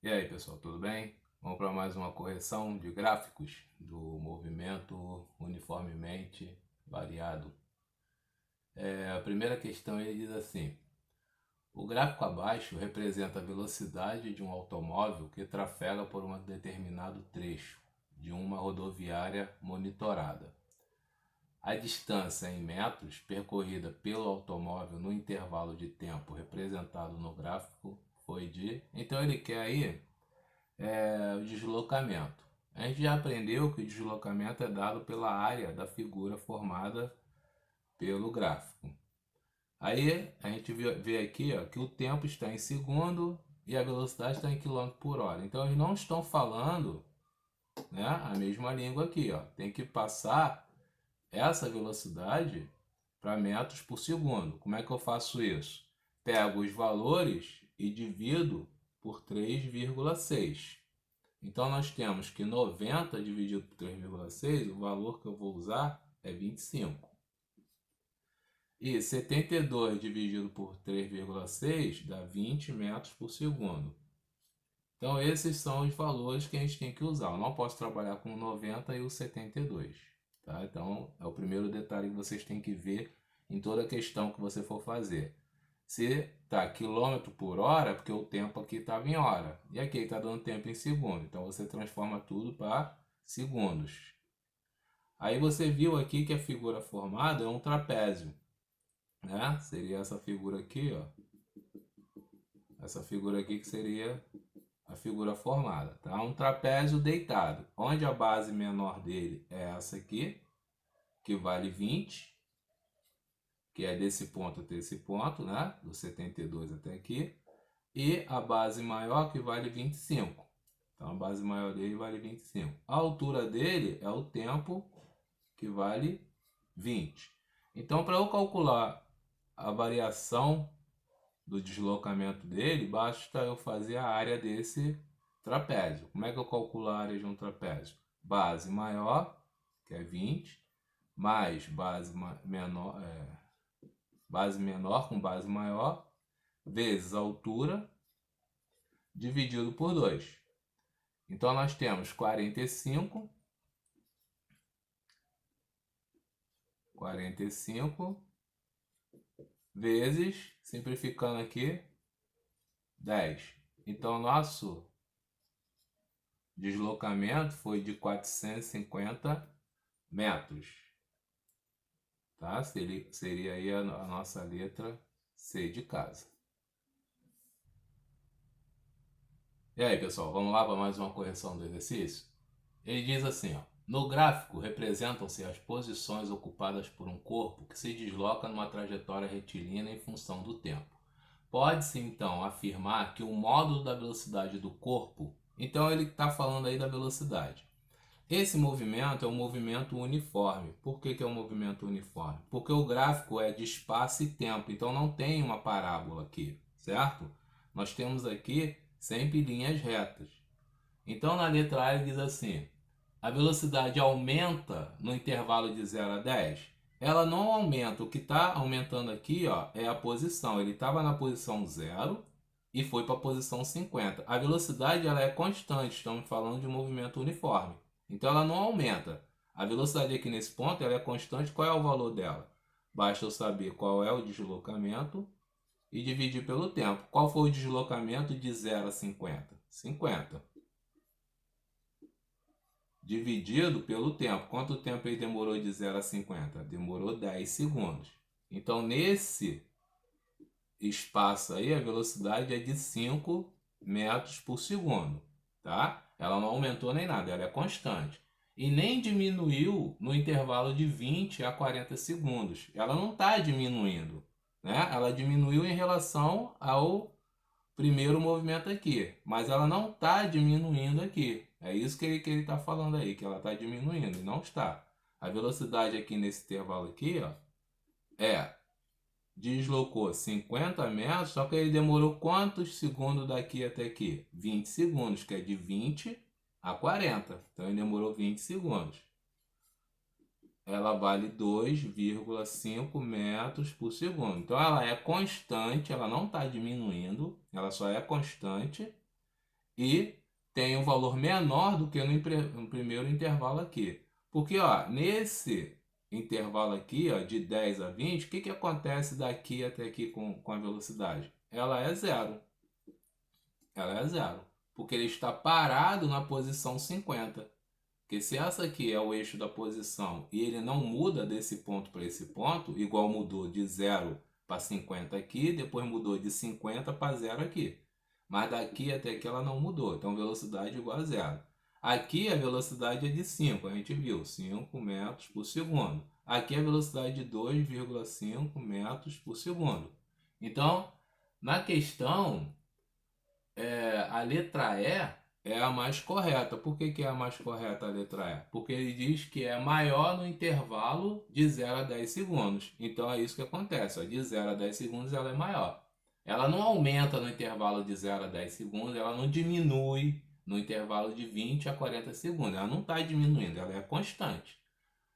E aí, pessoal, tudo bem? Vamos para mais uma correção de gráficos do movimento uniformemente variado. A primeira questão ele diz assim: o gráfico abaixo representa a velocidade de um automóvel que trafega por um determinado trecho de uma rodoviária monitorada. A distância em metros percorrida pelo automóvel no intervalo de tempo representado no gráfico foi de. Então ele quer aí o deslocamento. A gente já aprendeu que o deslocamento é dado pela área da figura formada pelo gráfico. Aí a gente vê aqui ó, que o tempo está em segundo e a velocidade está em quilômetro por hora. Então eles não estão falando, né, a mesma língua aqui. Ó. Tem que passar essa velocidade para metros por segundo. Como é que eu faço isso? Pego os valores e divido por 3,6. Então nós temos que 90 dividido por 3,6, o valor que eu vou usar é 25. E 72 dividido por 3,6 dá 20 metros por segundo. Então esses são os valores que a gente tem que usar. Eu não posso trabalhar com o 90 e o 72. Tá? Então é o primeiro detalhe que vocês têm que ver em toda questão que você for fazer. Se tá quilômetro por hora, porque o tempo aqui estava em hora. E aqui está dando tempo em segundo. Então você transforma tudo para segundos. Aí você viu aqui que a figura formada é um trapézio. Né? Seria essa figura aqui, ó. Essa figura aqui que seria a figura formada. Tá? Um trapézio deitado. Onde a base menor dele é essa aqui, que vale 20. Que é desse ponto até esse ponto, né? Do 72 até aqui. E a base maior que vale 25. Então a base maior dele vale 25. A altura dele é o tempo que vale 20. Então para eu calcular a variação do deslocamento dele, basta eu fazer a área desse trapézio. Como é que eu calculo a área de um trapézio? Base maior, que é 20, mais base menor com base maior, vezes a altura, dividido por 2. Então nós temos 45 vezes, simplificando aqui, 10. Então nosso deslocamento foi de 450 metros. Tá? Seria aí a nossa letra C de casa. E aí, pessoal, vamos lá para mais uma correção do exercício? Ele diz assim, ó: no gráfico representam-se as posições ocupadas por um corpo que se desloca numa trajetória retilínea em função do tempo. Pode-se então afirmar que o módulo da velocidade do corpo, então ele está falando aí da velocidade. Esse movimento é um movimento uniforme. Por que é um movimento uniforme? Porque o gráfico é de espaço e tempo, então não tem uma parábola aqui, certo? Nós temos aqui sempre linhas retas. Então na letra A ele diz assim: a velocidade aumenta no intervalo de 0 a 10? Ela não aumenta. O que está aumentando aqui ó, é a posição. Ele estava na posição 0 e foi para a posição 50. A velocidade ela é constante. Estamos falando de um movimento uniforme. Então ela não aumenta. A velocidade aqui nesse ponto ela é constante. Qual é o valor dela? Basta eu saber qual é o deslocamento e dividir pelo tempo. Qual foi o deslocamento de 0 a 50? 50 dividido pelo tempo. Quanto tempo ele demorou de 0 a 50? Demorou 10 segundos. Então, nesse espaço aí, a velocidade é de 5 metros por segundo. Tá? Ela não aumentou nem nada, ela é constante. E nem diminuiu no intervalo de 20 a 40 segundos. Ela não está diminuindo. Né? Ela diminuiu em relação ao primeiro movimento aqui, mas ela não está diminuindo aqui. É isso que ele está falando aí, que ela está diminuindo, e não está. A velocidade aqui nesse intervalo aqui, ó, deslocou 50 metros, só que ele demorou quantos segundos daqui até aqui? 20 segundos, que é de 20 a 40. Então ele demorou 20 segundos. Ela vale 2,5 metros por segundo. Então ela é constante, ela não está diminuindo, ela só é constante. e tem um valor menor do que no primeiro intervalo aqui. Porque ó, nesse intervalo aqui, ó, de 10 a 20, o que, que acontece daqui até aqui com a velocidade? Ela é zero. Ela é zero. Porque ele está parado na posição 50. Porque se essa aqui é o eixo da posição e ele não muda desse ponto para esse ponto, igual mudou de 0 para 50 aqui, depois mudou de 50 para 0 aqui. Mas daqui até aqui ela não mudou, então velocidade igual a zero. Aqui a velocidade é de 5, a gente viu, 5 metros por segundo. Aqui a velocidade de 2,5 metros por segundo. Então, na questão, a letra E é a mais correta. Por que, que é a mais correta a letra E? Porque ele diz que é maior no intervalo de 0 a 10 segundos. Então é isso que acontece. Ó, de 0 a 10 segundos ela é maior. Ela não aumenta no intervalo de 0 a 10 segundos, ela não diminui no intervalo de 20 a 40 segundos. Ela não está diminuindo, ela é constante.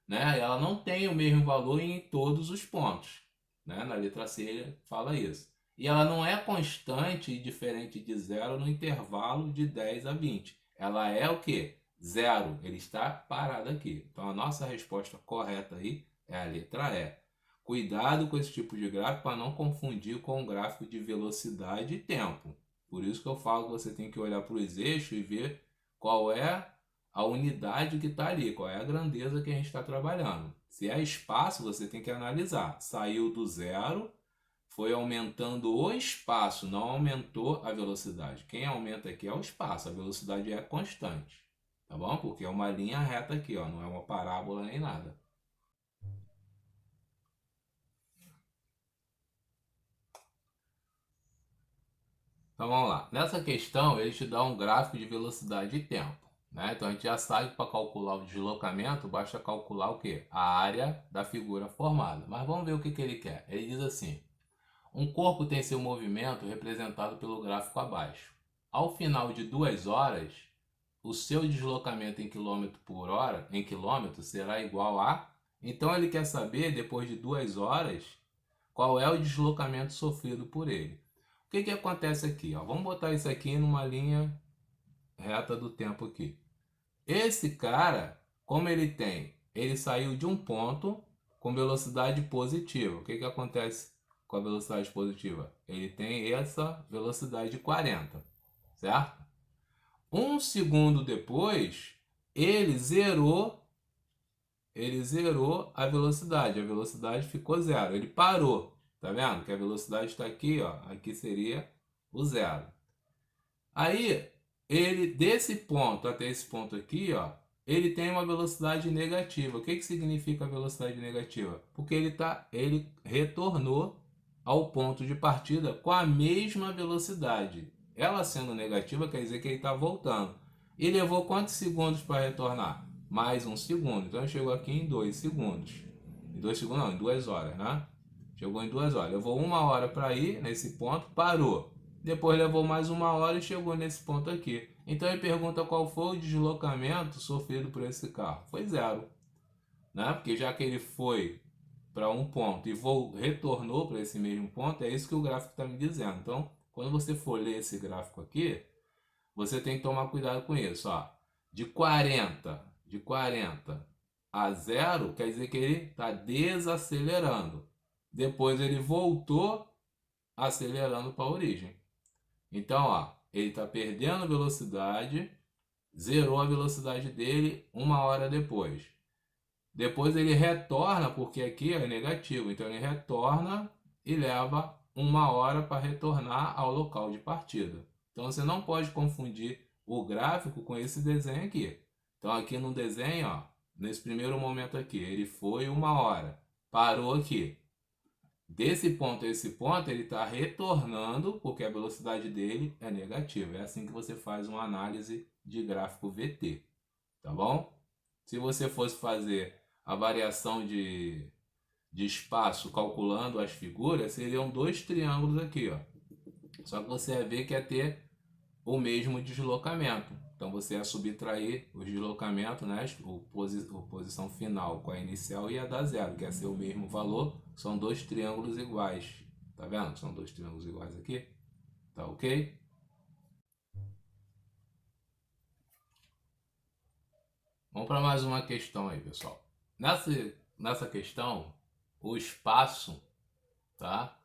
Né? Ela não tem o mesmo valor em todos os pontos. Né? Na letra C ele fala isso. E ela não é constante e diferente de zero no intervalo de 10 a 20. Ela é o que? Zero. Ele está parado aqui. Então a nossa resposta correta aí é a letra E. Cuidado com esse tipo de gráfico para não confundir com o gráfico de velocidade e tempo. Por isso que eu falo que você tem que olhar para os eixos e ver qual é a unidade que está ali, qual é a grandeza que a gente está trabalhando. Se é espaço, você tem que analisar. Saiu do zero, foi aumentando o espaço, não aumentou a velocidade. Quem aumenta aqui é o espaço, a velocidade é constante, tá bom? Porque é uma linha reta aqui, ó, não é uma parábola nem nada. Então vamos lá. Nessa questão, ele te dá um gráfico de velocidade e tempo. Né? Então a gente já sabe que para calcular o deslocamento, basta calcular o quê? A área da figura formada. Mas vamos ver o que, que ele quer. Ele diz assim: um corpo tem seu movimento representado pelo gráfico abaixo. Ao final de 2 horas, o seu deslocamento em quilômetro por hora, em quilômetro, será igual a... Então ele quer saber, depois de 2 horas, qual é o deslocamento sofrido por ele. O que, que acontece aqui? Ó? Vamos botar isso aqui numa linha reta do tempo aqui. Esse cara, como ele saiu de um ponto com velocidade positiva. O que, que acontece com a velocidade positiva? Ele tem essa velocidade de 40, certo? Um segundo depois, ele zerou a velocidade ficou zero, ele parou, tá vendo? Que a velocidade está aqui, ó, aqui seria o zero. Aí, ele desse ponto até esse ponto aqui, ó, ele tem uma velocidade negativa. O que, que significa a velocidade negativa? Porque ele retornou ao ponto de partida com a mesma velocidade. Ela sendo negativa quer dizer que ele está voltando. E levou quantos segundos para retornar? Mais um segundo. Então chegou aqui em 2 segundos. Em 2 segundos não, em 2 horas, né? Chegou em 2 horas. Levou 1 hora para ir nesse ponto, parou. Depois levou mais 1 hora e chegou nesse ponto aqui. Então ele pergunta qual foi o deslocamento sofrido por esse carro. Foi zero, né? Porque já que ele foi para um ponto e retornou para esse mesmo ponto, é isso que o gráfico está me dizendo. Então, quando você for ler esse gráfico aqui, você tem que tomar cuidado com isso. Ó. De 40 a 0, quer dizer que ele está desacelerando. Depois ele voltou acelerando para a origem. Então, ó, ele está perdendo velocidade, zerou a velocidade dele 1 hora depois. Depois ele retorna, porque aqui é negativo, então ele retorna e leva 1 hora para retornar ao local de partida. Então você não pode confundir o gráfico com esse desenho aqui. Então aqui no desenho, ó, nesse primeiro momento aqui, ele foi 1 hora, parou aqui. Desse ponto a esse ponto, ele está retornando porque a velocidade dele é negativa. É assim que você faz uma análise de gráfico VT, tá bom? Se você fosse fazer a variação de espaço calculando as figuras, seriam 2 triângulos aqui, ó. Só que você ia ver que ia ter o mesmo deslocamento. Então você ia subtrair o deslocamento, né? A posição final com a inicial ia dar zero, que ia ser o mesmo valor. São 2 triângulos iguais. Tá vendo? São 2 triângulos iguais aqui. Tá ok? Vamos para mais uma questão aí, pessoal. Nessa questão, o espaço, tá?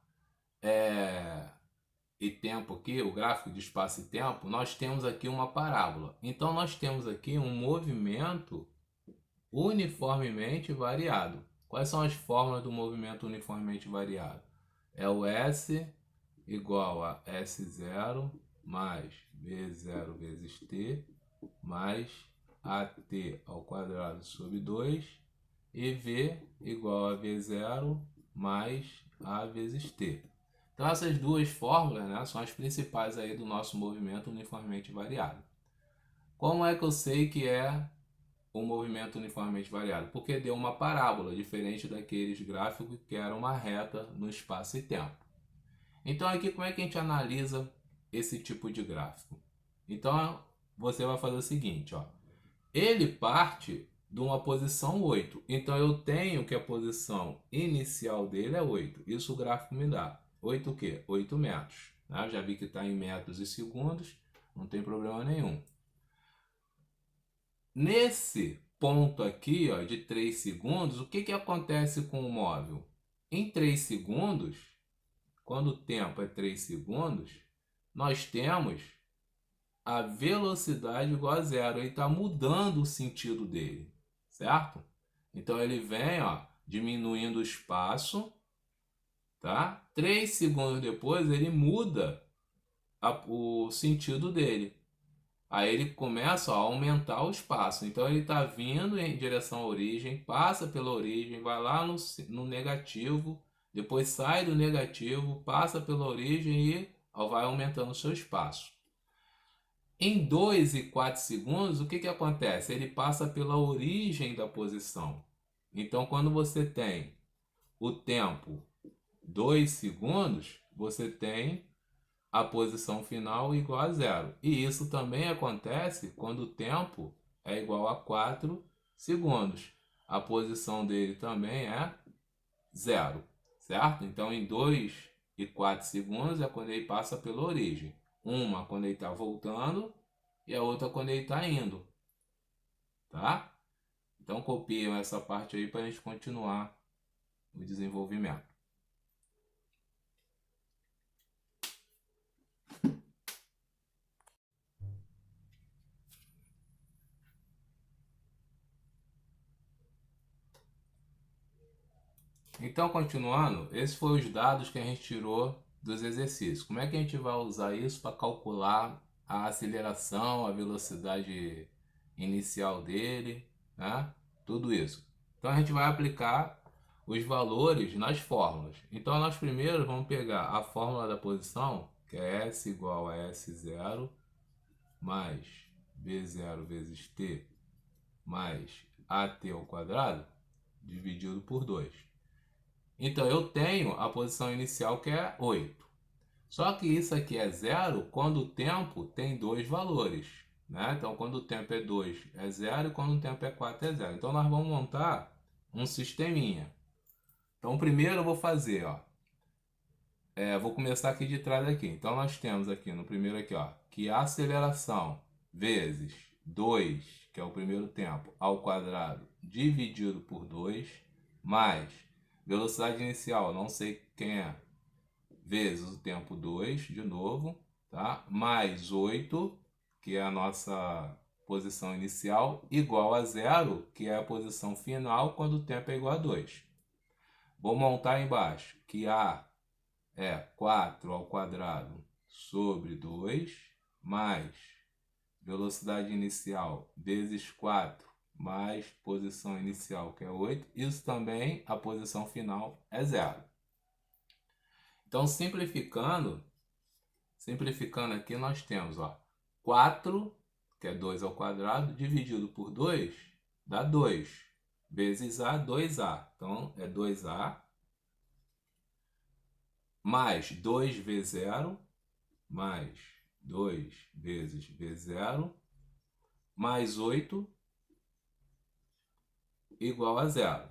E tempo aqui, o gráfico de espaço e tempo, nós temos aqui uma parábola. Então nós temos aqui um movimento uniformemente variado. Quais são as fórmulas do movimento uniformemente variado? É o S igual a S0 mais V0 vezes T mais AT ao quadrado sobre 2 e V igual a V0 mais A vezes T. Então essas duas fórmulas, né, são as principais aí do nosso movimento uniformemente variado. Como é que eu sei que é o movimento uniformemente variado? Porque deu uma parábola, diferente daqueles gráficos que era uma reta no espaço e tempo. Então aqui como é que a gente analisa esse tipo de gráfico? Então você vai fazer o seguinte, ó. Ele parte de uma posição 8. Então eu tenho que a posição inicial dele é 8. Isso o gráfico me dá. 8 o quê? 8 metros. Né? Já vi que está em metros e segundos, não tem problema nenhum. Nesse ponto aqui, ó, de 3 segundos, o que acontece com o móvel? Em 3 segundos, quando o tempo é 3 segundos, nós temos a velocidade igual a zero. Ele está mudando o sentido dele, certo? Então ele vem, ó, diminuindo o espaço, tá? 3 segundos depois ele muda o sentido dele. Aí ele começa, ó, a aumentar o espaço. Então ele está vindo em direção à origem, passa pela origem, vai lá no negativo, depois sai do negativo, passa pela origem e ó, vai aumentando o seu espaço. Em 2 e 4 segundos, o que acontece? Ele passa pela origem da posição. Então, quando você tem o tempo 2 segundos, você tem a posição final igual a zero. E isso também acontece quando o tempo é igual a 4 segundos. A posição dele também é zero, certo? Então, em 2 e 4 segundos é quando ele passa pela origem. Uma quando ele está voltando e a outra quando ele está indo, tá? Então copiam essa parte aí para a gente continuar o desenvolvimento. Então, continuando, esses foram os dados que a gente tirou dos exercícios. Como é que a gente vai usar isso para calcular a aceleração, a velocidade inicial dele, né? Tudo isso. Então, a gente vai aplicar os valores nas fórmulas. Então, nós primeiro vamos pegar a fórmula da posição, que é S igual a S0 mais V0 vezes T mais AT ao quadrado dividido por 2. Então eu tenho a posição inicial que é 8. Só que isso aqui é zero quando o tempo tem dois valores, né? Então quando o tempo é 2 é zero e quando o tempo é 4 é zero. Então nós vamos montar um sisteminha. Então primeiro eu vou fazer, ó, vou começar aqui de trás aqui. Então nós temos aqui no primeiro aqui, ó, que a aceleração vezes 2, que é o primeiro tempo, ao quadrado dividido por 2, mais velocidade inicial, não sei quem é, vezes o tempo 2, de novo, tá? Mais 8, que é a nossa posição inicial, igual a zero, que é a posição final quando o tempo é igual a 2. Vou montar embaixo que A é 4 ao quadrado sobre 2, mais velocidade inicial vezes 4, mais posição inicial, que é 8. Isso também, a posição final é zero. Então, simplificando aqui, nós temos, ó, 4, que é 2 ao quadrado, dividido por 2, dá 2. Vezes A, 2A. Então, é 2A mais 2V0, mais 2 vezes V0, mais 8, igual a zero.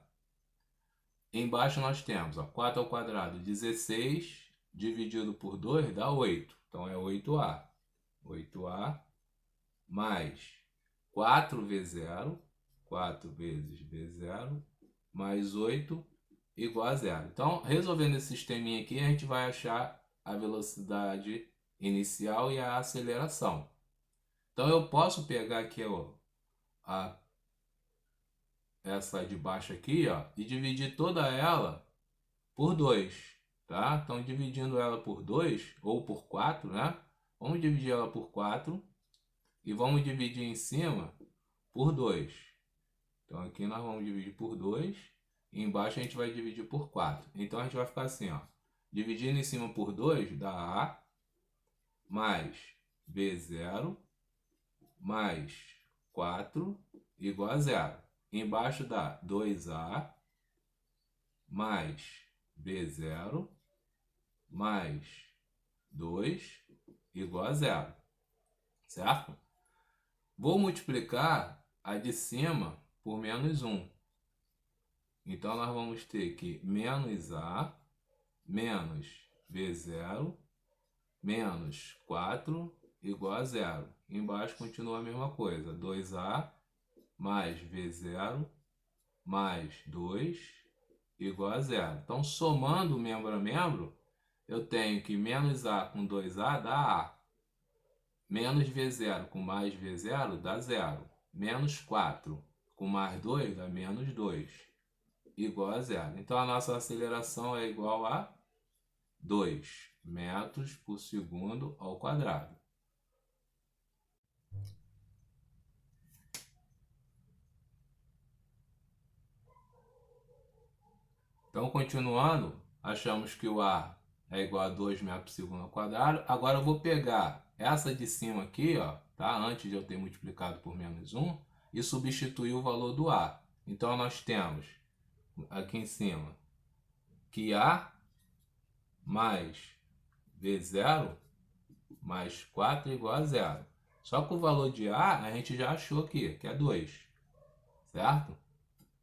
Embaixo nós temos, ó, 4 ao quadrado, 16, dividido por 2 dá 8. Então é 8A. 8A mais 4V0 4 vezes V0 mais 8 igual a zero. Então, resolvendo esse sisteminha aqui, a gente vai achar a velocidade inicial e a aceleração. Então, eu posso pegar aqui ó, essa de baixo aqui ó, e dividir toda ela por 2. Tá? Então, dividindo ela por 2 ou por 4, né? Vamos dividir ela por 4 e vamos dividir em cima por 2. Então, aqui nós vamos dividir por 2 e embaixo a gente vai dividir por 4. Então, a gente vai ficar assim, ó. Dividindo em cima por 2 dá A mais B0 mais 4 igual a zero. Embaixo dá 2A mais B0 mais 2 igual a zero. Certo? Vou multiplicar a de cima por menos 1. Então, nós vamos ter que menos A menos V0 menos 4 igual a zero. Embaixo continua a mesma coisa. 2A mais V0 mais 2 igual a zero. Então, somando membro a membro, eu tenho que menos A com 2A dá A. Menos V0 com mais V0 dá zero. Menos 4 com mais 2 dá menos 2. Igual a zero. Então, a nossa aceleração é igual a 2 metros por segundo ao quadrado. Então, continuando, achamos que o A é igual a 2 metros por segundo ao quadrado. Agora eu vou pegar essa de cima aqui, ó, tá? Antes de eu ter multiplicado por menos 1, e substituir o valor do A. Então, nós temos aqui em cima que A mais V0 mais 4 igual a zero. Só que o valor de A gente já achou aqui, que é 2. Certo?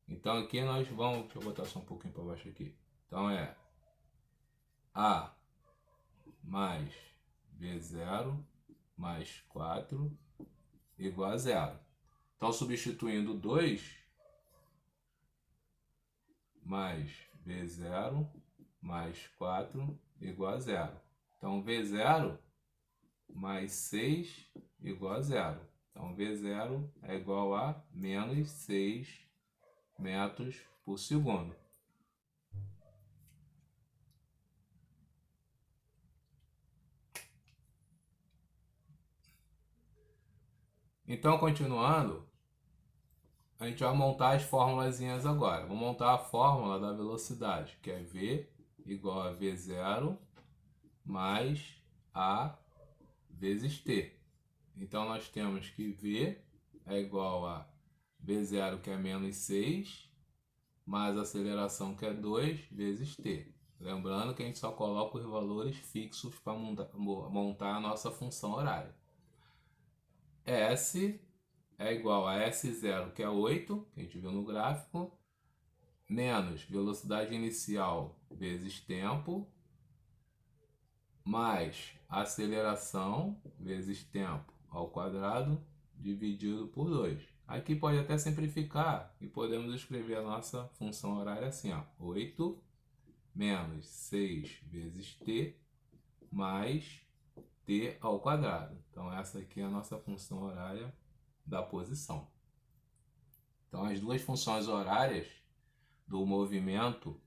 Então aqui nós vamos... Deixa eu botar só um pouquinho para baixo aqui. Então é A mais V0 mais 4 igual a zero. Então, substituindo 2 mais V0 mais 4 igual a zero. Então, V0 mais 6 igual a zero. Então, V0 é igual a menos 6 metros por segundo. Então, continuando, a gente vai montar as formulazinhas agora. Vou montar a fórmula da velocidade, que é V igual a V0 mais A vezes T. Então, nós temos que V é igual a V0, que é menos 6, mais a aceleração, que é 2, vezes T. Lembrando que a gente só coloca os valores fixos para montar a nossa função horária. S é igual a S0, que é 8, que a gente viu no gráfico, menos velocidade inicial vezes tempo, mais aceleração vezes tempo ao quadrado, dividido por 2. Aqui pode até simplificar e podemos escrever a nossa função horária assim, ó, 8 menos 6 vezes t mais t ao quadrado. Então, essa aqui é a nossa função horária da posição. Então, as duas funções horárias do movimento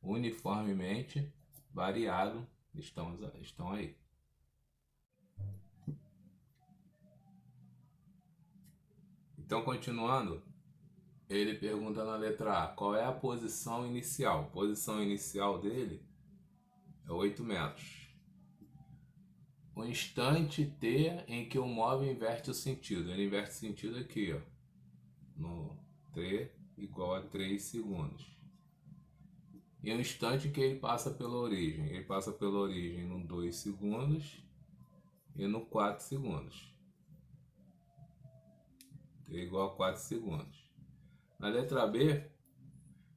uniformemente variado estão aí. Então, continuando, ele pergunta na letra A, qual é a posição inicial? A posição inicial dele é 8 metros. O instante T em que o móvel inverte o sentido. Ele inverte o sentido aqui, ó, no T igual a 3 segundos. E o instante que ele passa pela origem. Ele passa pela origem no 2 segundos e no 4 segundos. T igual a 4 segundos. Na letra B,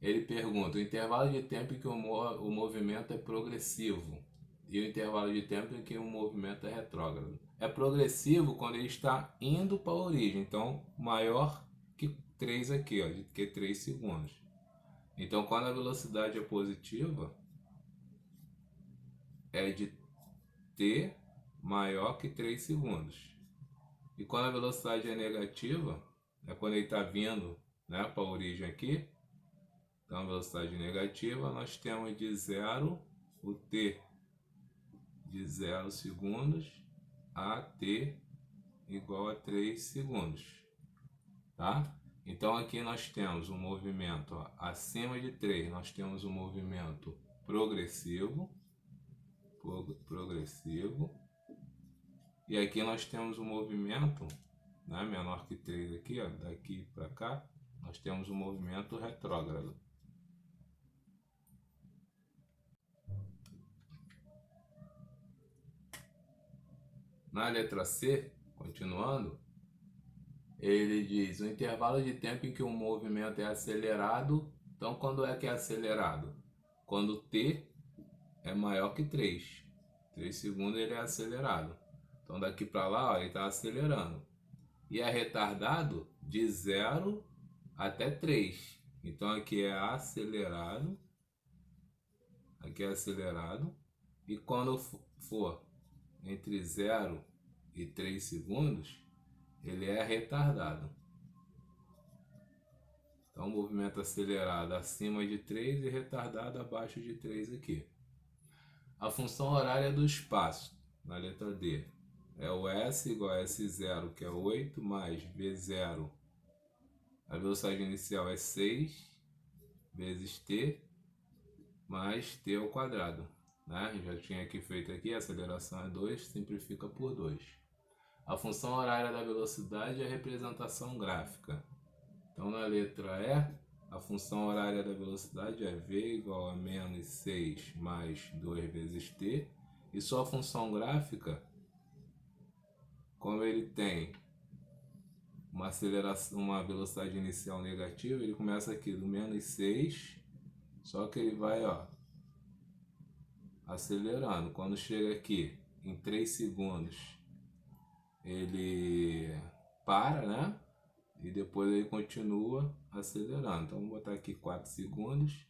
ele pergunta o intervalo de tempo em que o movimento é progressivo e o intervalo de tempo em que o movimento é retrógrado. É progressivo quando ele está indo para a origem, então maior que 3 aqui, ó, de que 3 segundos. Então, quando a velocidade é positiva, é de t maior que 3 segundos. E quando a velocidade é negativa, é quando ele está vindo, né, para a origem aqui. Então, velocidade negativa, nós temos de 0, o t de 0 segundos, a t igual a 3 segundos. Tá? Então, aqui nós temos um movimento, ó, acima de 3, nós temos um movimento progressivo. E aqui nós temos um movimento, né, menor que 3 aqui, ó, daqui para cá, nós temos um movimento retrógrado. Na letra C, continuando, ele diz o intervalo de tempo em que o movimento é acelerado. Então, quando é que é acelerado? Quando t é maior que 3. 3 segundos ele é acelerado. Então, daqui para lá, ó, ele está acelerando. E é retardado de 0 até 3. Então, aqui é acelerado. Aqui é acelerado. E quando for entre 0 e 3 segundos, ele é retardado. Então, movimento acelerado acima de 3 e retardado abaixo de 3 aqui. A função horária do espaço, na letra D, é o S igual a S0, que é 8, mais V0. A velocidade inicial é 6, vezes T, mais T ao quadrado. Né? Já tinha aqui feito aqui, a aceleração é 2, simplifica por 2. A função horária da velocidade é a representação gráfica. Então, na letra E, a função horária da velocidade é V igual a menos 6 mais 2 vezes T. E sua função gráfica, como ele tem uma aceleração, uma velocidade inicial negativa, ele começa aqui do menos 6, só que ele vai, ó, acelerando. Quando chega aqui em 3 segundos, ele para, né? E depois ele continua acelerando. Então, vamos botar aqui 4 segundos.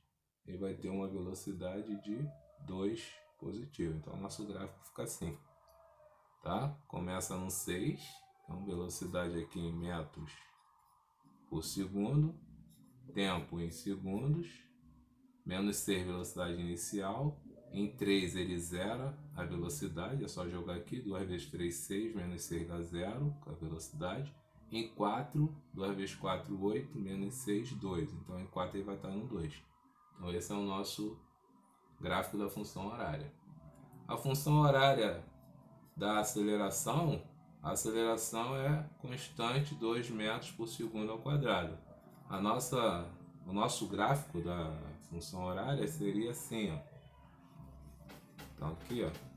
Ele vai ter uma velocidade de 2 positivo. Então, nosso gráfico fica assim. Tá? Começa no 6. Então, velocidade aqui em metros por segundo. Tempo em segundos. Menos 6, velocidade inicial. Em 3 ele zera a velocidade. É só jogar aqui. 2 vezes 3, 6. Menos 6 dá 0 com a velocidade. Em 4, 2 vezes 4, 8, menos 6, 2. Então, em 4 ele vai estar no 2. Então, esse é o nosso gráfico da função horária. A função horária da aceleração, a aceleração é constante 2 metros por segundo ao quadrado. O nosso gráfico da função horária seria assim, ó. Então, aqui, ó.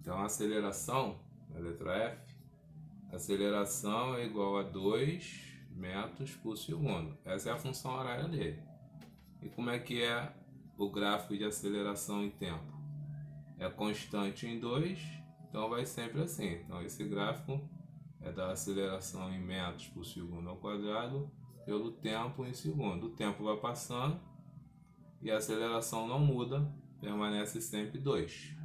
Então, a aceleração, a letra F, a aceleração é igual a 2 metros por segundo. Essa é a função horária dele. E como é que é o gráfico de aceleração em tempo? É constante em 2, então vai sempre assim. Então, esse gráfico é da aceleração em metros por segundo ao quadrado pelo tempo em segundo. O tempo vai passando e a aceleração não muda, permanece sempre 2.